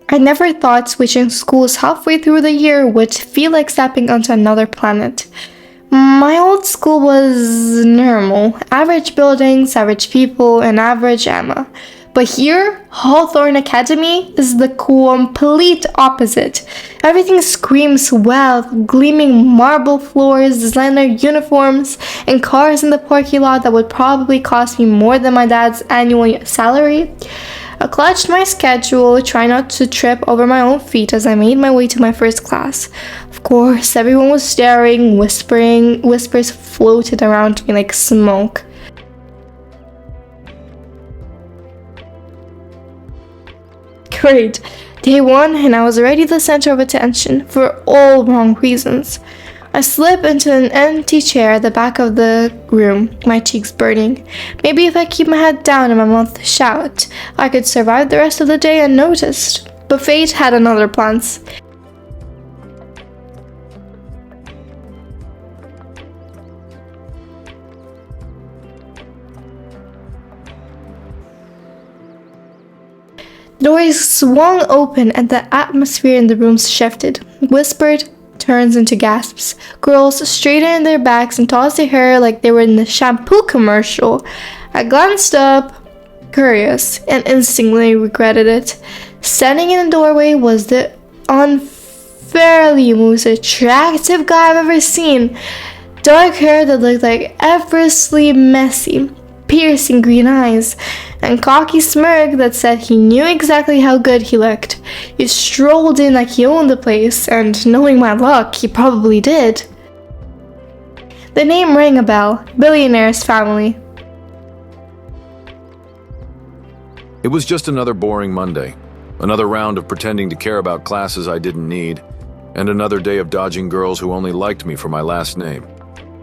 I never thought switching schools halfway through the year would feel like stepping onto another planet. My old school was normal, average buildings, average people, and average Emma. But here, Hawthorne Academy is the complete opposite. Everything screams wealth, gleaming marble floors, designer uniforms, and cars in the parking lot that would probably cost me more than my dad's annual salary. I clutched my schedule, trying not to trip over my own feet as I made my way to my first class. Of course, everyone was staring, whispering, whispers floated around me like smoke. Great. Day one, and I was already the center of attention for all wrong reasons. I slip into an empty chair at the back of the room, my cheeks burning. Maybe if I keep my head down and my mouth shut, I could survive the rest of the day unnoticed. But fate had other plans. Doors swung open and the atmosphere in the rooms shifted. Whispered turns into gasps. Girls straightened their backs and tossed their hair like they were in the shampoo commercial. I glanced up, curious, and instantly regretted it. Standing in the doorway was the unfairly most attractive guy I've ever seen. Dark hair that looked like effortlessly messy, piercing green eyes, and cocky smirk that said he knew exactly how good he looked. He strolled in like he owned the place, and knowing my luck, he probably did. The name rang a bell. Billionaire's family. It was just another boring Monday. Another round of pretending to care about classes I didn't need, and another day of dodging girls who only liked me for my last name.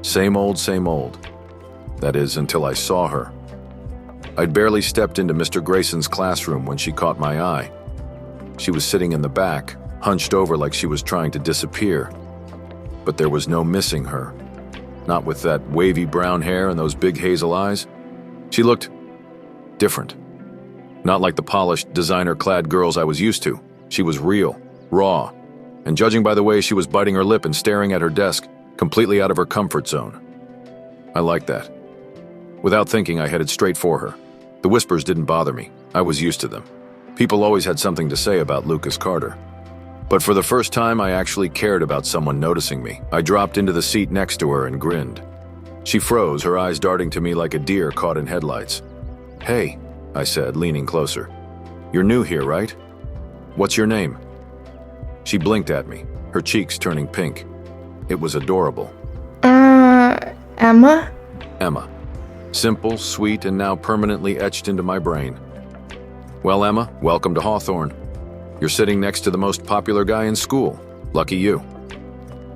Same old, same old. That is, until I saw her. I'd barely stepped into Mr. Grayson's classroom when she caught my eye. She was sitting in the back, hunched over like she was trying to disappear. But there was no missing her. Not with that wavy brown hair and those big hazel eyes. She looked different. Not like the polished, designer-clad girls I was used to. She was real, raw, and judging by the way she was biting her lip and staring at her desk, completely out of her comfort zone. I liked that. Without thinking, I headed straight for her. The whispers didn't bother me. I was used to them. People always had something to say about Lucas Carter. But for the first time, I actually cared about someone noticing me. I dropped into the seat next to her and grinned. She froze, her eyes darting to me like a deer caught in headlights. "Hey," I said, leaning closer. "You're new here, right? What's your name?" She blinked at me, her cheeks turning pink. It was adorable. Emma? Emma. Simple, sweet, and now permanently etched into my brain. "Well, Emma, welcome to Hawthorne. You're sitting next to the most popular guy in school. Lucky you."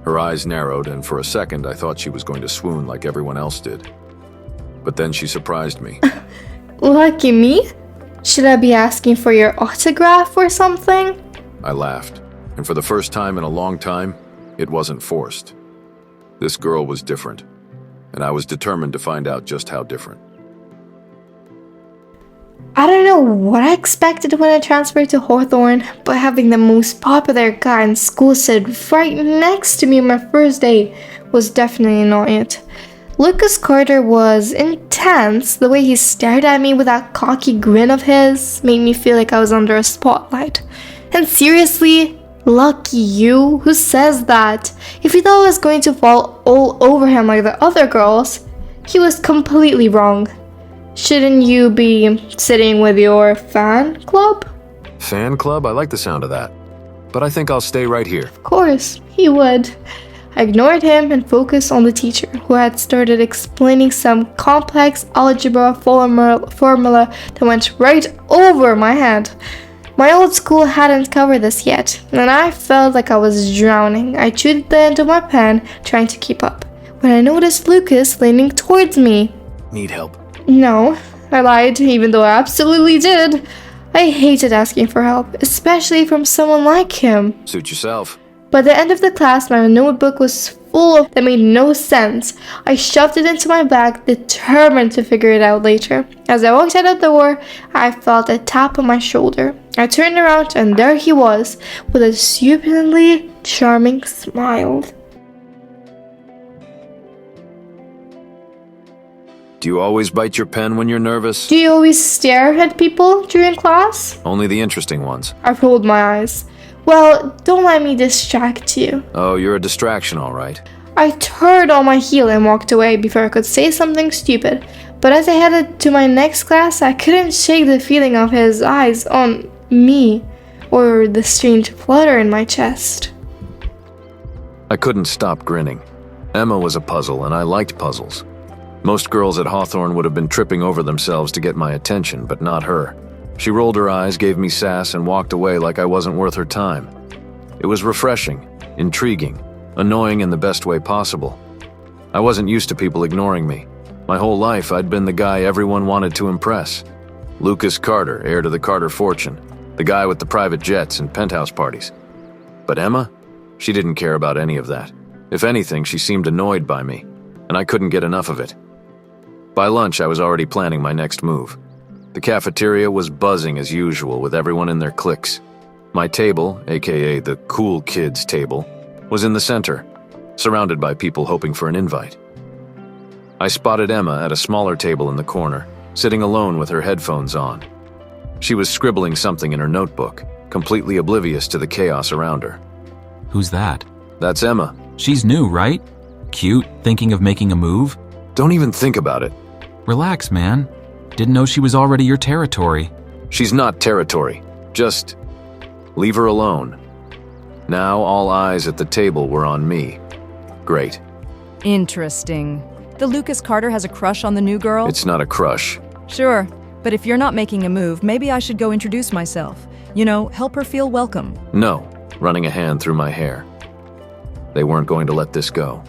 Her eyes narrowed, and for a second I thought she was going to swoon like everyone else did. But then she surprised me. Lucky me? Should I be asking for your autograph or something? I laughed, and for the first time in a long time, it wasn't forced. This girl was different, and I was determined to find out just how different. I don't know what I expected when I transferred to Hawthorne, but having the most popular guy in school sit right next to me on my first day was definitely not it. Lucas Carter was intense. The way he stared at me with that cocky grin of his made me feel like I was under a spotlight. And seriously, lucky you? Who says that? If he thought I was going to fall all over him like the other girls, he was completely wrong. Shouldn't you be sitting with your fan club? Fan club? I like the sound of that. But I think I'll stay right here. Of course, he would. I ignored him and focused on the teacher, who had started explaining some complex algebra formula that went right over my head. My old school hadn't covered this yet, and I felt like I was drowning. I chewed the end of my pen, trying to keep up, when I noticed Lucas leaning towards me. Need help? No, I lied, even though I absolutely did. I hated asking for help, especially from someone like him. Suit yourself. By the end of the class, my notebook was full of that made no sense. I shoved it into my bag, determined to figure it out later. As I walked out the door, I felt a tap on my shoulder. I turned around and there he was, with a stupidly charming smile. Do you always bite your pen when you're nervous? Do you always stare at people during class? Only the interesting ones. I rolled my eyes. Well, don't let me distract you. Oh, you're a distraction, all right. I turned on my heel and walked away before I could say something stupid. But as I headed to my next class, I couldn't shake the feeling of his eyes on me, or the strange flutter in my chest. I couldn't stop grinning. Emma was a puzzle, and I liked puzzles. Most girls at Hawthorne would have been tripping over themselves to get my attention, but not her. She rolled her eyes, gave me sass, and walked away like I wasn't worth her time. It was refreshing, intriguing, annoying in the best way possible. I wasn't used to people ignoring me. My whole life, I'd been the guy everyone wanted to impress. Lucas Carter, heir to the Carter fortune, the guy with the private jets and penthouse parties. But Emma? She didn't care about any of that. If anything, she seemed annoyed by me, and I couldn't get enough of it. By lunch, I was already planning my next move. The cafeteria was buzzing as usual with everyone in their cliques. My table, aka the cool kids table, was in the center, surrounded by people hoping for an invite. I spotted Emma at a smaller table in the corner, sitting alone with her headphones on. She was scribbling something in her notebook, completely oblivious to the chaos around her. Who's that? That's Emma. She's new, right? Cute, thinking of making a move? Don't even think about it. Relax, man. Didn't know she was already your territory. She's not territory. Just leave her alone. Now all eyes at the table were on me. Great. Interesting. The Lucas Carter has a crush on the new girl? It's not a crush. Sure, but if you're not making a move, maybe I should go introduce myself. You know, help her feel welcome. No, running a hand through my hair. They weren't going to let this go.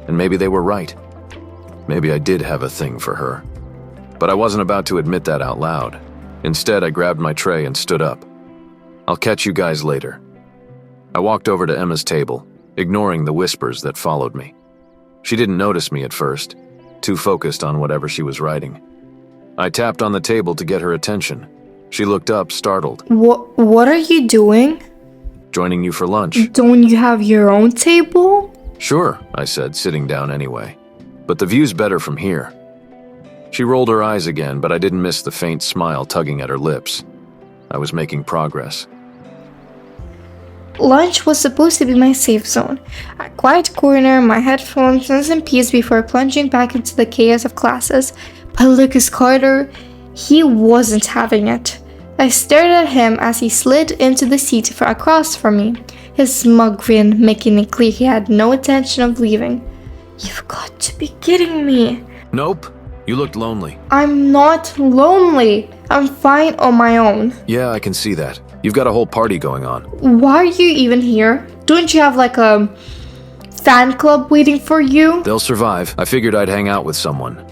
And maybe they were right. Maybe I did have a thing for her. But I wasn't about to admit that out loud. Instead, I grabbed my tray and stood up. I'll catch you guys later. I walked over to Emma's table, ignoring the whispers that followed me. She didn't notice me at first, too focused on whatever she was writing. I tapped on the table to get her attention. She looked up, startled. What are you doing? Joining you for lunch. Don't you have your own table? Sure, I said, sitting down anyway. But the view's better from here. She rolled her eyes again, but I didn't miss the faint smile tugging at her lips. I was making progress. Lunch was supposed to be my safe zone. A quiet corner, my headphones, and some peace before plunging back into the chaos of classes. But Lucas Carter, he wasn't having it. I stared at him as he slid into the seat across from me, his smug grin making it clear he had no intention of leaving. You've got to be kidding me. Nope. You looked lonely. I'm not lonely. I'm fine on my own. Yeah, I can see that. You've got a whole party going on. Why are you even here? Don't you have like a fan club waiting for you? They'll survive. I figured I'd hang out with someone.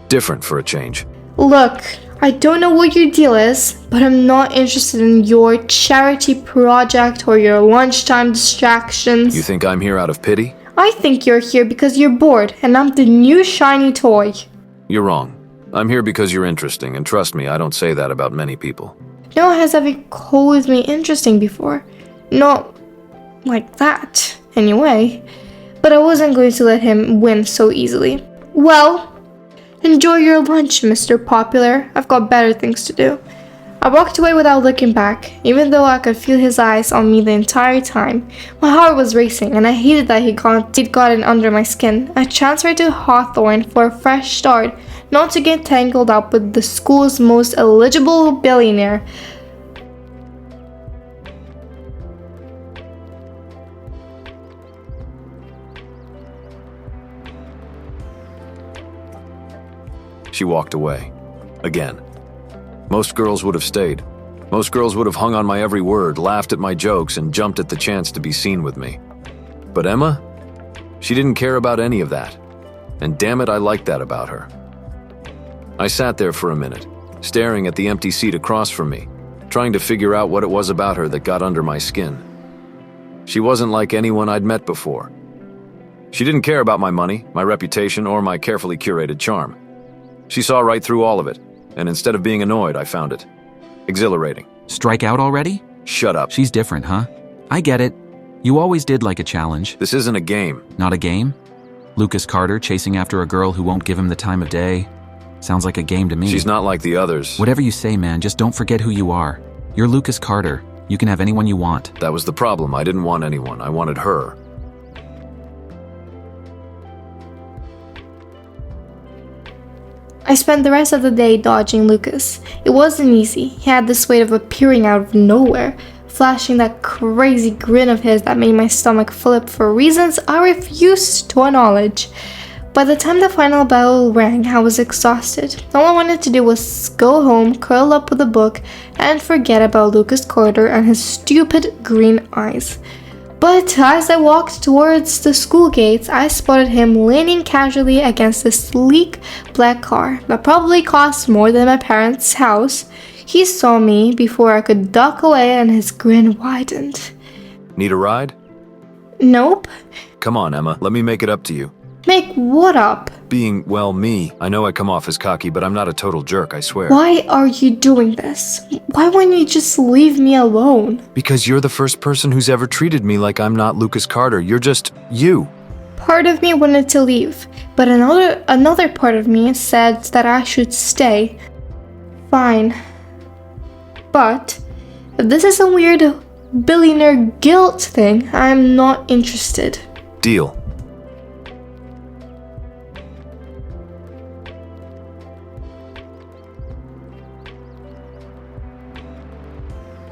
Different for a change. Look, I don't know what your deal is, but I'm not interested in your charity project or your lunchtime distractions. You think I'm here out of pity? I think you're here because you're bored and I'm the new shiny toy. You're wrong. I'm here because you're interesting, and trust me, I don't say that about many people. No one has ever called me interesting before. Not like that, anyway. But I wasn't going to let him win so easily. Well, enjoy your lunch, Mr. Popular. I've got better things to do. I walked away without looking back, even though I could feel his eyes on me the entire time. My heart was racing, and I hated that he'd gotten under my skin. I transferred to Hawthorne for a fresh start, not to get tangled up with the school's most eligible billionaire. She walked away. Again. Most girls would have stayed. Most girls would have hung on my every word, laughed at my jokes, and jumped at the chance to be seen with me. But Emma? She didn't care about any of that. And damn it, I liked that about her. I sat there for a minute, staring at the empty seat across from me, trying to figure out what it was about her that got under my skin. She wasn't like anyone I'd met before. She didn't care about my money, my reputation, or my carefully curated charm. She saw right through all of it, and instead of being annoyed, I found it exhilarating, Strike out already? Shut up. She's different, huh? I get it. You always did like a challenge. This isn't a game. Not a game? Lucas Carter chasing after a girl who won't give him the time of day? Sounds like a game to me. She's not like the others. Whatever you say, man, just don't forget who you are. You're Lucas Carter. You can have anyone you want. That was the problem. I didn't want anyone. I wanted her. I spent the rest of the day dodging Lucas. It wasn't easy. He had this way of appearing out of nowhere, flashing that crazy grin of his that made my stomach flip for reasons I refused to acknowledge. By the time the final bell rang, I was exhausted. All I wanted to do was go home, curl up with a book, and forget about Lucas Carter and his stupid green eyes. But as I walked towards the school gates, I spotted him leaning casually against a sleek black car that probably cost more than my parents' house. He saw me before I could duck away and his grin widened. Need a ride? Nope. Come on, Emma. Let me make it up to you. Make what up? Being, well, me. I know I come off as cocky, but I'm not a total jerk, I swear. Why are you doing this? Why wouldn't you just leave me alone? Because you're the first person who's ever treated me like I'm not Lucas Carter. You're just you. Part of me wanted to leave, but another part of me said that I should stay. Fine. But if this is a weird billionaire guilt thing, I'm not interested. Deal.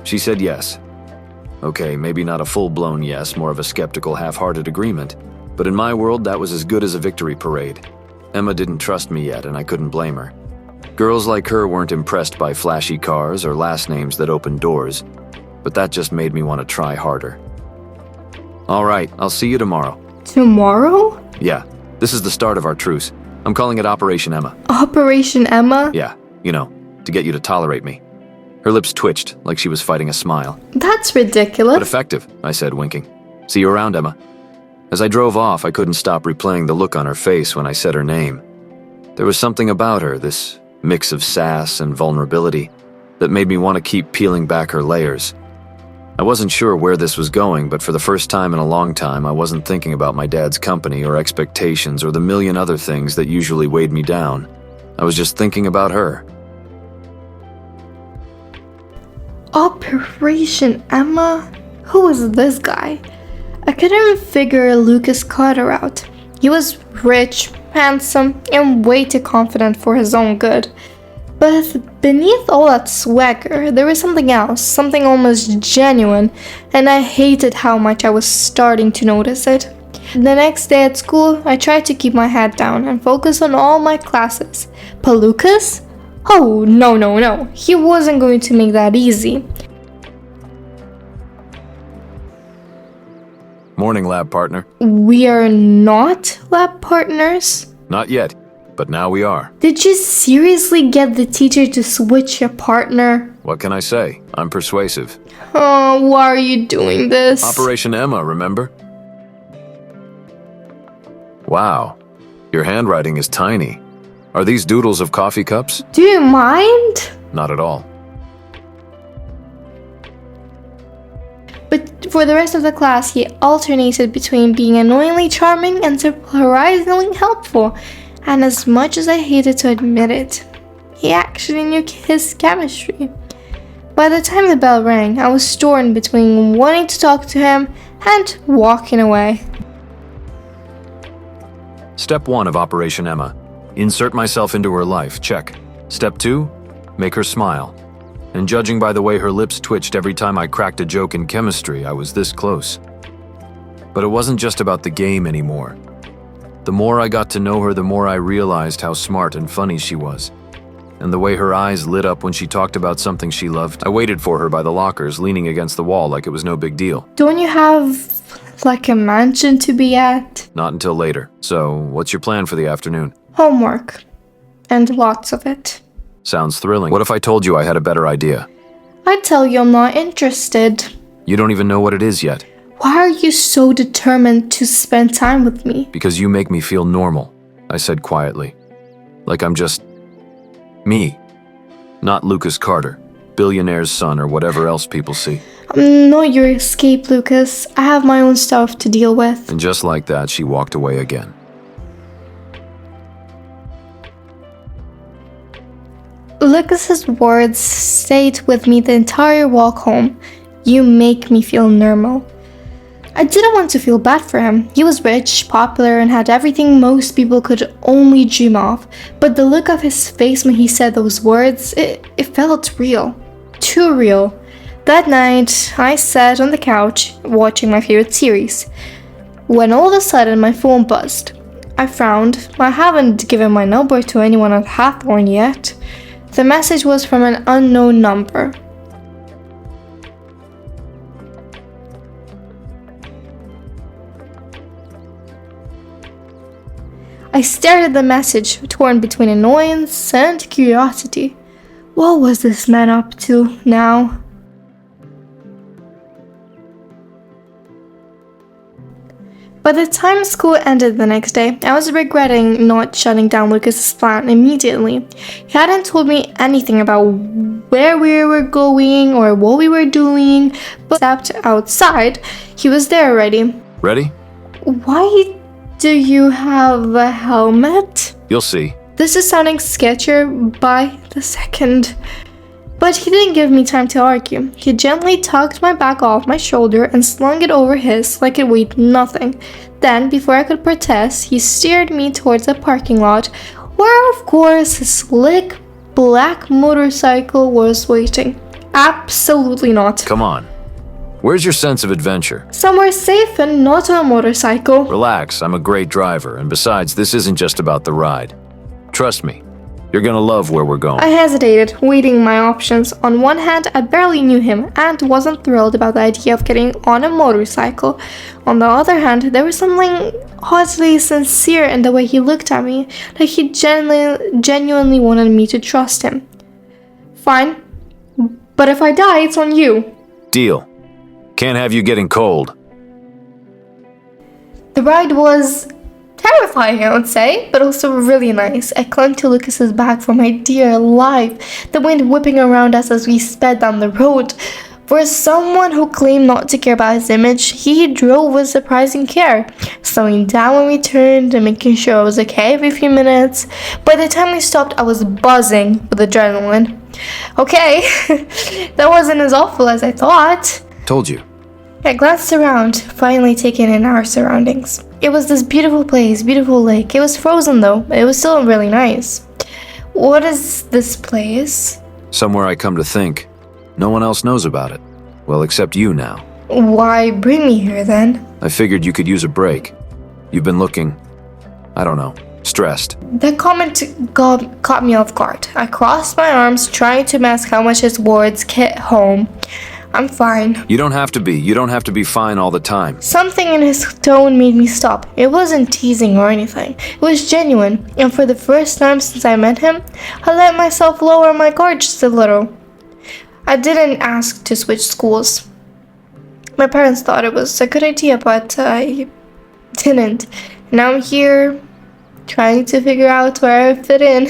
She said yes. Okay, maybe not a full-blown yes, more of a skeptical, half-hearted agreement. But in my world, that was as good as a victory parade. Emma didn't trust me yet, and I couldn't blame her. Girls like her weren't impressed by flashy cars or last names that opened doors. But that just made me want to try harder. All right, I'll see you tomorrow. Tomorrow? Yeah, this is the start of our truce. I'm calling it Operation Emma. Operation Emma? Yeah, you know, to get you to tolerate me. Her lips twitched, like she was fighting a smile. That's ridiculous. But effective, I said, winking. See you around, Emma. As I drove off, I couldn't stop replaying the look on her face when I said her name. There was something about her, this mix of sass and vulnerability, that made me want to keep peeling back her layers. I wasn't sure where this was going, but for the first time in a long time, I wasn't thinking about my dad's company or expectations or the million other things that usually weighed me down. I was just thinking about her. Operation Emma? Who was this guy? I couldn't figure Lucas Carter out. He was rich, handsome, and way too confident for his own good. But beneath all that swagger, there was something else, something almost genuine, and I hated how much I was starting to notice it. The next day at school, I tried to keep my head down and focus on all my classes. But Lucas? Oh, no. He wasn't going to make that easy. Morning, lab partner. We are not lab partners? Not yet, but now we are. Did you seriously get the teacher to switch your partner? What can I say? I'm persuasive. Oh, why are you doing this? Operation Emma, remember? Wow, your handwriting is tiny. Are these doodles of coffee cups? Do you mind? Not at all. But for the rest of the class, he alternated between being annoyingly charming and surprisingly helpful. And as much as I hated to admit it, he actually knew his chemistry. By the time the bell rang, I was torn between wanting to talk to him and walking away. Step 1 of Operation Emma. Insert myself into her life, check. Step 2, make her smile. And judging by the way her lips twitched every time I cracked a joke in chemistry, I was this close. But it wasn't just about the game anymore. The more I got to know her, the more I realized how smart and funny she was. And the way her eyes lit up when she talked about something she loved. I waited for her by the lockers, leaning against the wall like it was no big deal. Don't you have, like, a mansion to be at? Not until later. So, what's your plan for the afternoon? Homework. And lots of it. Sounds thrilling. What if I told you I had a better idea? I tell you I'm not interested. You don't even know what it is yet. Why are you so determined to spend time with me? Because you make me feel normal, I said quietly. Like I'm just me, not Lucas Carter. billionaire's son or whatever else people see. I'm not your escape, Lucas. I have my own stuff to deal with. And just like that, she walked away again. Lucas's words stayed with me the entire walk home. You make me feel normal. I didn't want to feel bad for him. He was rich, popular, and had everything most people could only dream of. But the look of his face when he said those words, it felt real. Too real. That night, I sat on the couch, watching my favorite series, when all of a sudden my phone buzzed. I frowned. I haven't given my number to anyone at Hathorn yet. The message was from an unknown number. I stared at the message, torn between annoyance and curiosity. What was this man up to now? By the time school ended the next day, I was regretting not shutting down Lucas's plan immediately. He hadn't told me anything about where we were going or what we were doing, but stepped outside. He was there already. Ready? Why do you have a helmet? You'll see. This is sounding sketchier by the second. But he didn't give me time to argue. He gently tugged my bag off my shoulder and slung it over his like it weighed nothing. Then, before I could protest, he steered me towards the parking lot, where of course his slick black motorcycle was waiting. Absolutely not. Come on. Where's your sense of adventure? Somewhere safe and not on a motorcycle. Relax, I'm a great driver, and besides, this isn't just about the ride. Trust me, you're gonna love where we're going. I hesitated, weighing my options. On one hand, I barely knew him and wasn't thrilled about the idea of getting on a motorcycle. On the other hand, there was something oddly sincere in the way he looked at me, like he genuinely wanted me to trust him. Fine, but if I die, it's on you. Deal. Can't have you getting cold. The ride was terrifying, I would say, but also really nice. I clung to Lucas's back for my dear life, the wind whipping around us as we sped down the road. For someone who claimed not to care about his image, he drove with surprising care, slowing down when we turned and making sure I was okay every few minutes. By the time we stopped, I was buzzing with adrenaline. Okay, that wasn't as awful as I thought. Told you. I glanced around, finally taking in our surroundings. It was this beautiful place, beautiful lake. It was frozen though, but it was still really nice. What is this place? Somewhere I come to think, no one else knows about it. Well, except you now. Why bring me here then? I figured you could use a break. You've been looking, I don't know, stressed. That comment caught me off guard. I crossed my arms, trying to mask how much his words hit home. I'm fine. You don't have to be. You don't have to be fine all the time. Something in his tone made me stop. It wasn't teasing or anything. It was genuine. And for the first time since I met him, I let myself lower my guard just a little. I didn't ask to switch schools. My parents thought it was a good idea, but I didn't. Now I'm here, trying to figure out where I fit in.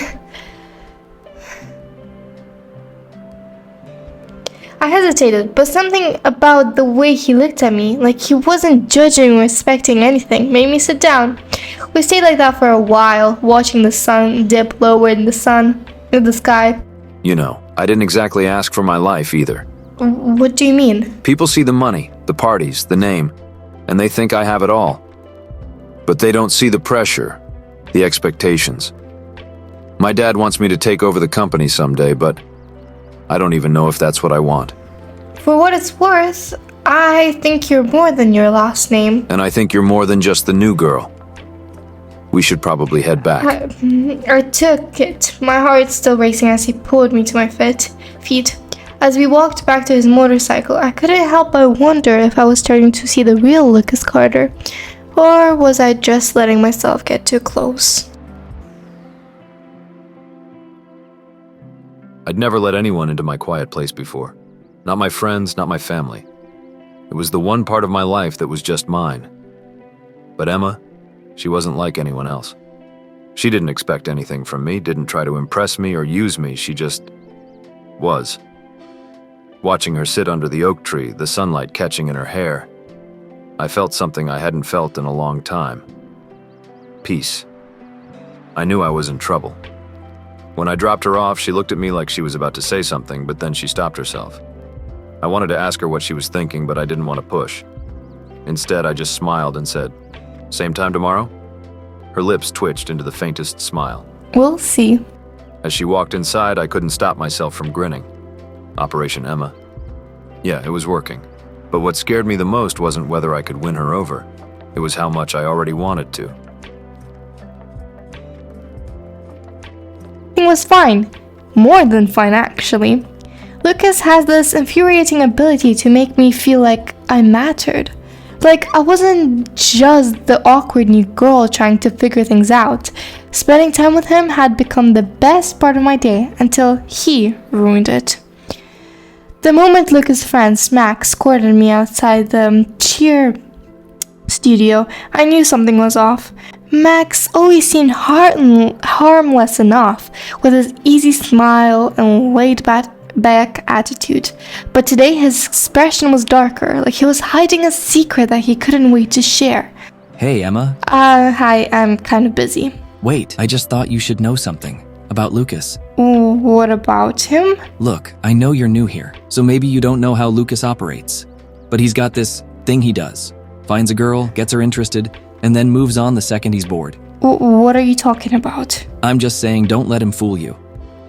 I hesitated, but something about the way he looked at me, like he wasn't judging or expecting anything, made me sit down. We stayed like that for a while, watching the sun dip lower in the sky. You know, I didn't exactly ask for my life either. What do you mean? People see the money, the parties, the name, and they think I have it all. But they don't see the pressure, the expectations. My dad wants me to take over the company someday, but I don't even know if that's what I want. For what it's worth, I think you're more than your last name. And I think you're more than just the new girl. We should probably head back. I took it. My heart still racing as he pulled me to my feet. As we walked back to his motorcycle, I couldn't help but wonder if I was starting to see the real Lucas Carter, or was I just letting myself get too close? I'd never let anyone into my quiet place before. Not my friends, not my family. It was the one part of my life that was just mine. But Emma, she wasn't like anyone else. She didn't expect anything from me, didn't try to impress me or use me, she just was. watching her sit under the oak tree, the sunlight catching in her hair. I felt something I hadn't felt in a long time. Peace. I knew I was in trouble. When I dropped her off, she looked at me like she was about to say something, but then she stopped herself. I wanted to ask her what she was thinking, but I didn't want to push. Instead, I just smiled and said, "Same time tomorrow?" Her lips twitched into the faintest smile. We'll see. As she walked inside, I couldn't stop myself from grinning. Operation Emma. Yeah, it was working. But what scared me the most wasn't whether I could win her over. It was how much I already wanted to. It was fine. More than fine, actually. Lucas has this infuriating ability to make me feel like I mattered. Like I wasn't just the awkward new girl trying to figure things out. Spending time with him had become the best part of my day until he ruined it. The moment Lucas' friend Max courted me outside the cheer studio, I knew something was off. Max always seemed harmless enough, with his easy smile and laid-back attitude. But today his expression was darker, like he was hiding a secret that he couldn't wait to share. Hey, Emma. Hi, I'm kind of busy. Wait, I just thought you should know something about Lucas. What about him? Look, I know you're new here, so maybe you don't know how Lucas operates. But he's got this thing he does. Finds a girl, gets her interested, and then moves on the second he's bored. What are you talking about? I'm just saying, don't let him fool you.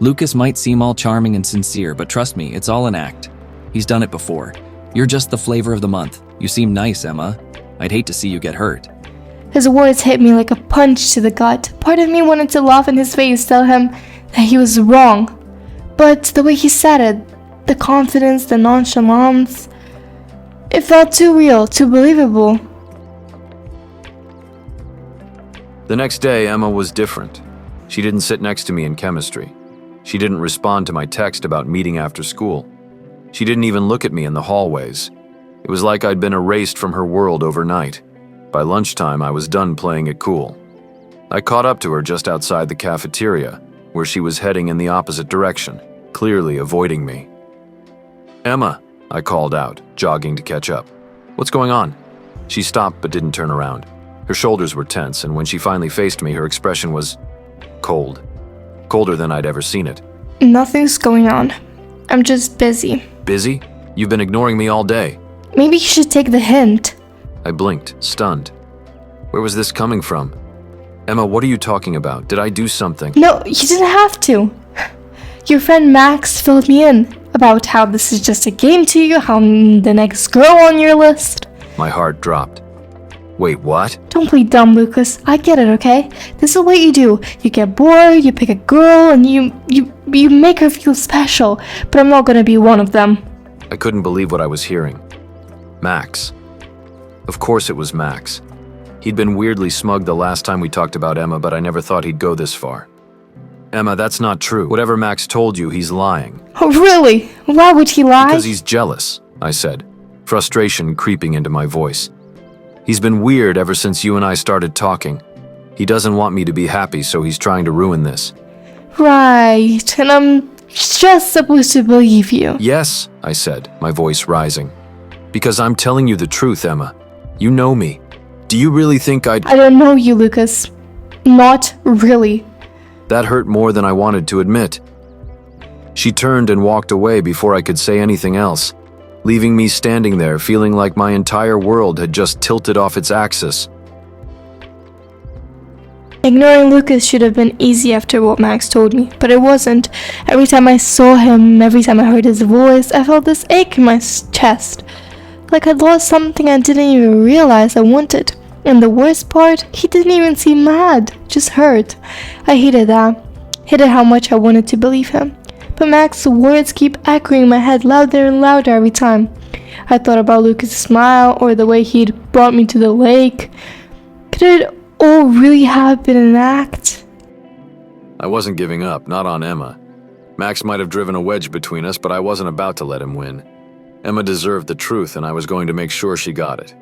Lucas might seem all charming and sincere, but trust me, it's all an act. He's done it before. You're just the flavor of the month. You seem nice, Emma. I'd hate to see you get hurt. His words hit me like a punch to the gut. Part of me wanted to laugh in his face, tell him that he was wrong. But the way he said it, the confidence, the nonchalance, it felt too real, too believable. The next day, Emma was different. She didn't sit next to me in chemistry. She didn't respond to my text about meeting after school. She didn't even look at me in the hallways. It was like I'd been erased from her world overnight. By lunchtime, I was done playing it cool. I caught up to her just outside the cafeteria, where she was heading in the opposite direction, clearly avoiding me. "Emma," I called out, jogging to catch up. "What's going on?" She stopped but didn't turn around. Her shoulders were tense, and when she finally faced me, her expression was cold. Colder than I'd ever seen it. Nothing's going on. I'm just busy. Busy? You've been ignoring me all day. Maybe you should take the hint. I blinked, stunned. Where was this coming from? Emma, what are you talking about? Did I do something? No, you didn't have to. Your friend Max filled me in about how this is just a game to you, how I'm the next girl on your list. My heart dropped. Wait, what? Don't play dumb, Lucas. I get it, okay? This is what you do. You get bored, you pick a girl, and you make her feel special. But I'm not gonna be one of them. I couldn't believe what I was hearing. Max. Of course it was Max. He'd been weirdly smug the last time we talked about Emma, but I never thought he'd go this far. Emma, that's not true. Whatever Max told you, he's lying. Oh, really? Why would he lie? Because he's jealous, I said, frustration creeping into my voice. He's been weird ever since you and I started talking. He doesn't want me to be happy, so he's trying to ruin this. Right, and I'm just supposed to believe you. Yes, I said, my voice rising. Because I'm telling you the truth, Emma. You know me. Do you really think I don't know you, Lucas. Not really. That hurt more than I wanted to admit. She turned and walked away before I could say anything else, leaving me standing there feeling like my entire world had just tilted off its axis. Ignoring Lucas should have been easy after what Max told me, but it wasn't. Every time I saw him, every time I heard his voice, I felt this ache in my chest. Like I'd lost something I didn't even realize I wanted. And the worst part, he didn't even seem mad, just hurt. I hated that. Hated how much I wanted to believe him. But Max's words keep echoing in my head louder and louder every time. I thought about Lucas' smile or the way he'd brought me to the lake. Could it all really have been an act? I wasn't giving up, not on Emma. Max might have driven a wedge between us, but I wasn't about to let him win. Emma deserved the truth, and I was going to make sure she got it,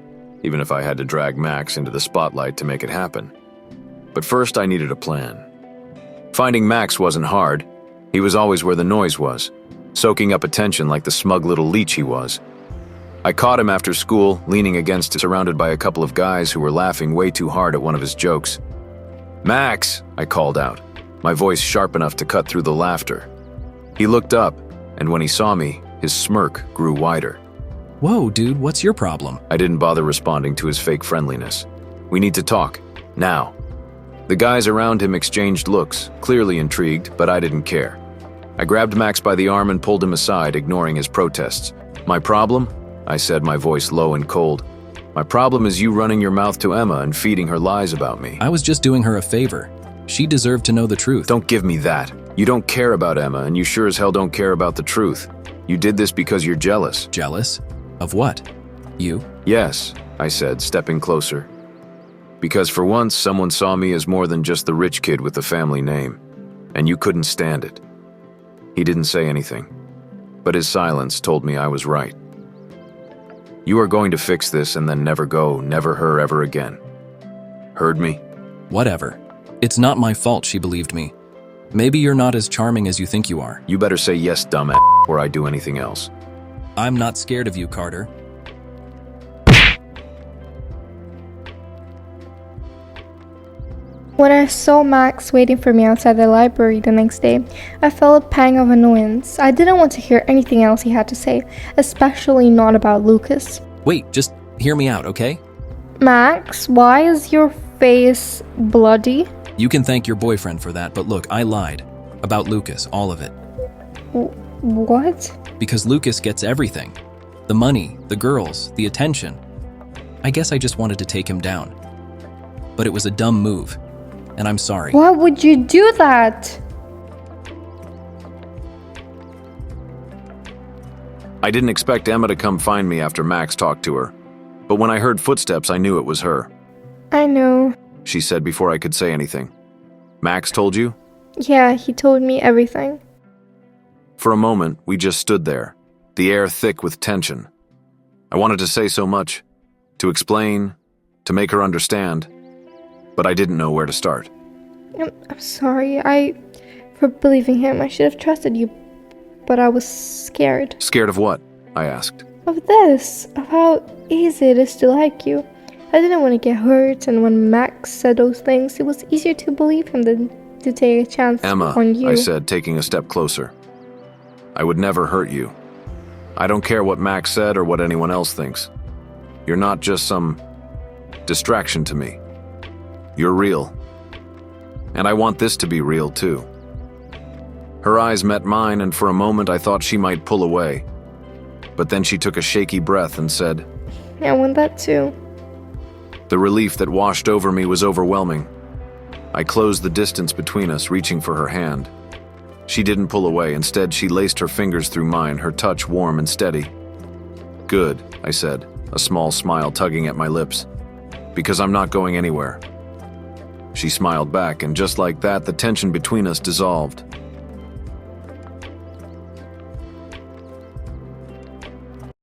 even if I had to drag Max into the spotlight to make it happen. But first, I needed a plan. Finding Max wasn't hard. He was always where the noise was. soaking up attention like the smug little leech he was. I caught him after school, leaning against it, surrounded by a couple of guys who were laughing way too hard at one of his jokes. "Max!" I called out, my voice sharp enough to cut through the laughter. He looked up, and when he saw me, his smirk grew wider. Whoa, dude, what's your problem? I didn't bother responding to his fake friendliness. "We need to talk. Now." The guys around him exchanged looks, clearly intrigued, but I didn't care. I grabbed Max by the arm and pulled him aside, ignoring his protests. "My problem?" I said, my voice low and cold. "My problem is you running your mouth to Emma and feeding her lies about me." I was just doing her a favor. She deserved to know the truth. "Don't give me that. You don't care about Emma, and you sure as hell don't care about the truth. You did this because you're jealous." Jealous? Of what? You? "Yes," I said, stepping closer. "Because for once, someone saw me as more than just the rich kid with the family name, and you couldn't stand it." He didn't say anything, but his silence told me I was right. "You are going to fix this and then never go, never her ever again. Heard me?" Whatever. It's not my fault she believed me. Maybe you're not as charming as you think you are. "You better say yes, dumbass, before I do anything else." I'm not scared of you, Carter. When I saw Max waiting for me outside the library the next day, I felt a pang of annoyance. I didn't want to hear anything else he had to say, especially not about Lucas. Wait, just hear me out, okay? "Max, why is your face bloody?" You can thank your boyfriend for that, but look, I lied. About Lucas, all of it. What? Because Lucas gets everything. The money, the girls, the attention. I guess I just wanted to take him down. But it was a dumb move. And I'm sorry. Why would you do that? I didn't expect Emma to come find me after Max talked to her, but when I heard footsteps, I knew it was her. I know. She said before I could say anything. "Max told you?" Yeah, he told me everything. For a moment, we just stood there, the air thick with tension. I wanted to say so much, to explain, to make her understand, but I didn't know where to start. I'm sorry. For believing him. I should have trusted you, but I was scared. "Scared of what?" I asked. Of this, of how easy it is to like you. I didn't want to get hurt, and when Max said those things, it was easier to believe him than to take a chance "Emma," on you. I said, taking a step closer. "I would never hurt you. I don't care what Max said or what anyone else thinks. You're not just some distraction to me. You're real. And I want this to be real, too." Her eyes met mine, and for a moment I thought she might pull away. But then she took a shaky breath and said, I want that too. The relief that washed over me was overwhelming. I closed the distance between us, reaching for her hand. She didn't pull away. Instead, she laced her fingers through mine, her touch warm and steady. "Good," I said, a small smile tugging at my lips. "Because I'm not going anywhere." She smiled back, and just like that, the tension between us dissolved.